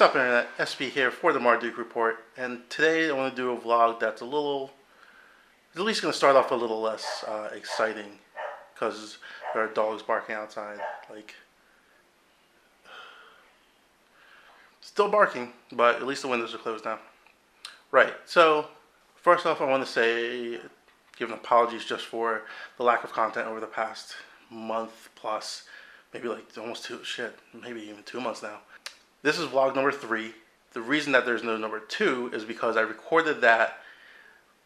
What's up, Internet? SP here for the Marduk report, and today I want to do a vlog that's at least going to start off a little less exciting, because there are dogs barking outside, like, still barking, but at least the windows are closed now. Right, so first off I want to give an apologies just for the lack of content over the past month plus, maybe like almost maybe even 2 months now. This is vlog number 3. The reason that there's no number 2 is because I recorded that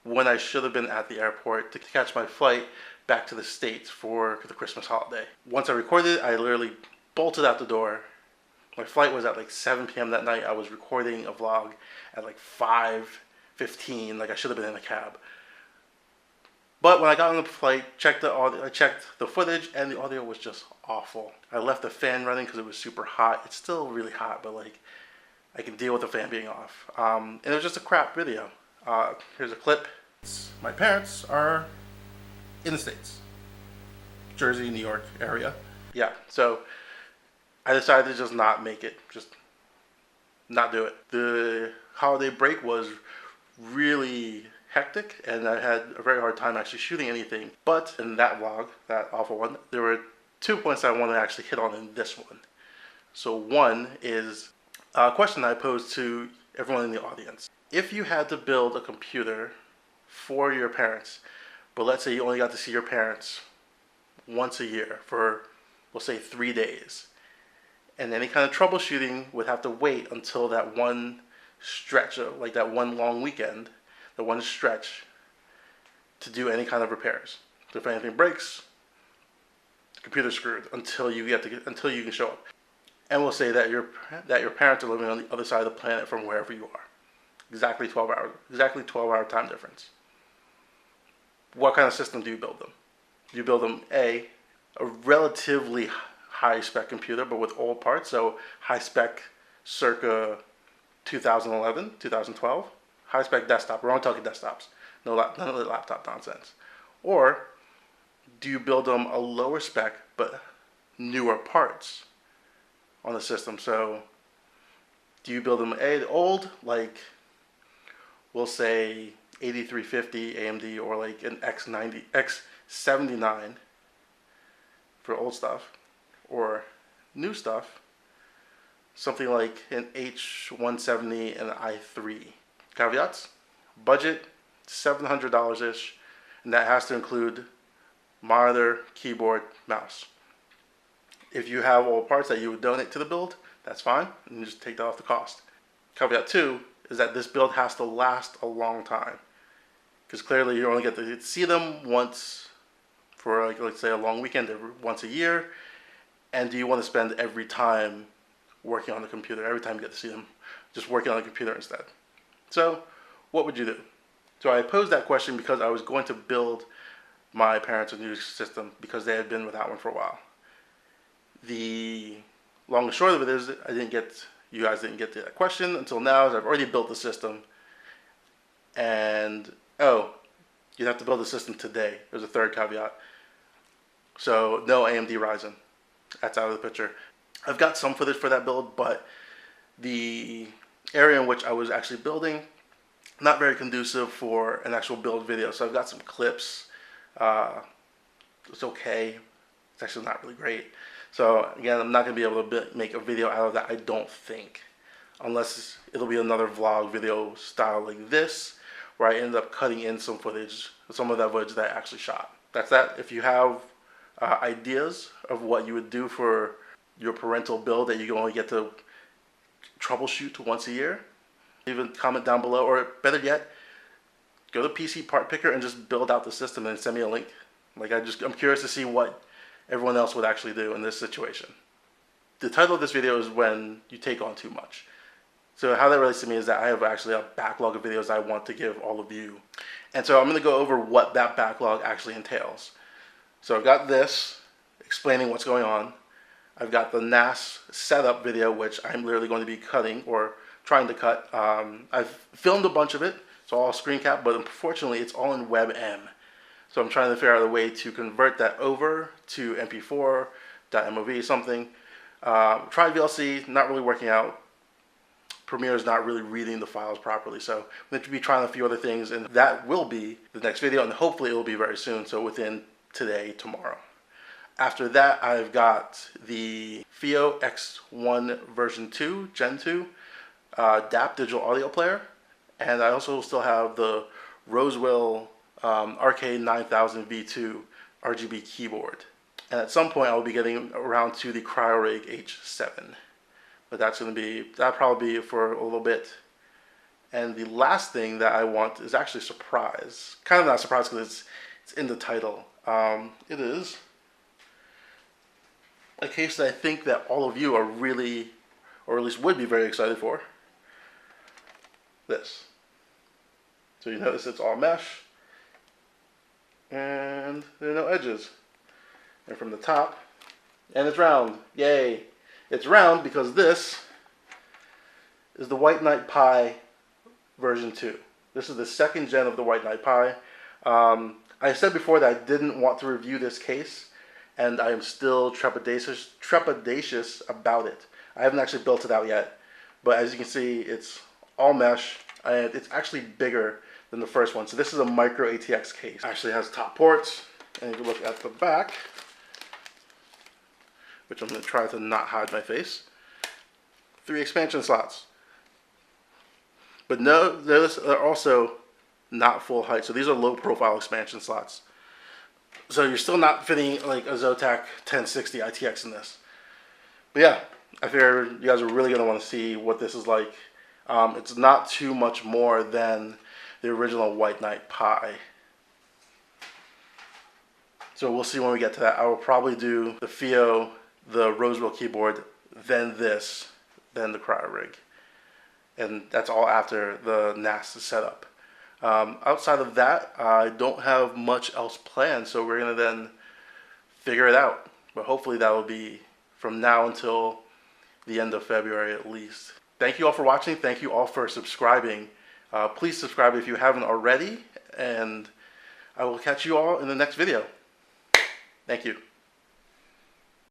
when I should have been at the airport to catch my flight back to the States for the Christmas holiday. Once I recorded it, I literally bolted out the door. My flight was at like 7 p.m. that night. I was recording a vlog at like 5:15, like I should have been in a cab. But when I got on the flight, I checked the footage, and the audio was just awful. I left the fan running because it was super hot. It's still really hot, but like I can deal with the fan being off. And it was just a crap video. Here's a clip. My parents are in the States, Jersey, New York area. Yeah, so I decided to just not make it, just not do it. The holiday break was really hectic, and I had a very hard time actually shooting anything. But in that vlog, that awful one, there were 2 points I want to actually hit on in this one. So one is a question I posed to everyone in the audience. If you had to build a computer for your parents, but let's say you only got to see your parents once a year for, we'll say, 3 days, and any kind of troubleshooting would have to wait until that one stretch, like that one long weekend, the one stretch, to do any kind of repairs. So if anything breaks, the computer's screwed until you can show up. And we'll say that your parents are living on the other side of the planet from wherever you are. Exactly 12 hour time difference. What kind of system do you build them? You build them a relatively high spec computer, but with old parts, so high spec circa 2011, 2012. High spec desktop. We're only talking desktops. None of the laptop nonsense. Or do you build them a lower spec but newer parts on the system? So do you build them the old, like we'll say 8350 AMD, or like an X79 for old stuff, or new stuff, something like an H170 and an i3. Caveats: budget $700-ish, and that has to include monitor, keyboard, mouse. If you have all parts that you would donate to the build, that's fine, and you just take that off the cost. Caveat 2 is that this build has to last a long time, because clearly you only get to see them once for, like, let's say a long weekend, once a year. And do you want to spend every time working on the computer, every time you get to see them, just working on the computer instead? So what would you do? So I posed that question because I was going to build my parents a new system because they had been without one for a while. The long and short of it is you guys didn't get to that question until now, as I've already built the system. And you'd have to build the system today. There's a third caveat. So no AMD Ryzen. That's out of the picture. I've got some footage for that build, but the area in which I was actually building, not very conducive for an actual build video. So I've got some clips. It's okay. It's actually not really great. So again, I'm not going to be able to make a video out of that, I don't think, unless it'll be another vlog video style like this, where I end up cutting in some footage, some of that footage that I actually shot. That's that. If you have ideas of what you would do for your parental build that you only get to troubleshoot once a year, even comment down below, or better yet, go to PC Part Picker and just build out the system and send me a link. Like, I'm curious to see what everyone else would actually do in this situation. The title of this video is When You Take On Too Much. So how that relates to me is that I have actually a backlog of videos I want to give all of you. And so I'm going to go over what that backlog actually entails. So I've got this explaining what's going on. I've got the NAS setup video, which I'm literally going to be cutting, or trying to cut. I've filmed a bunch of it, so I'll screen cap, but unfortunately it's all in WebM. So I'm trying to figure out a way to convert that over to MP4, .mov, something. Tried VLC, not really working out. Premiere is not really reading the files properly. So I'm going to be trying a few other things, and that will be the next video, and hopefully it will be very soon, so within today, tomorrow. After that, I've got the FIO X1 version 2, Gen 2, DAP digital audio player, and I also still have the Roswell RK9000 V2 RGB keyboard. And at some point, I'll be getting around to the CryoRig H7. But that'll probably be for a little bit. And the last thing that I want is actually a surprise. Kind of not a surprise because it's in the title. It is a case that I think that all of you are really, or at least would be very excited for. This. So you notice it's all mesh. And there are no edges. And from the top, and it's round. Yay! It's round because this is the White Knight Pi version 2. This is the second gen of the White Knight Pi. I said before that I didn't want to review this case, and I am still trepidatious about it. I haven't actually built it out yet, but as you can see, it's all mesh, and it's actually bigger than the first one. So this is a micro ATX case. It actually has top ports, and if you look at the back, which I'm going to try to not hide my face, 3 expansion slots. But no, those are also not full height. So these are low profile expansion slots. So you're still not fitting like a Zotac 1060 ITX in this. But yeah, I figure you guys are really going to want to see what this is like. It's not too much more than the original White Knight Pi. So we'll see when we get to that. I will probably do the FIO, the Roswell keyboard, then this, then the CryoRig. And that's all after the NAS is set up. Outside of that, I don't have much else planned, so we're going to then figure it out. But hopefully that will be from now until the end of February at least. Thank you all for watching. Thank you all for subscribing. Please subscribe if you haven't already, and I will catch you all in the next video. Thank you.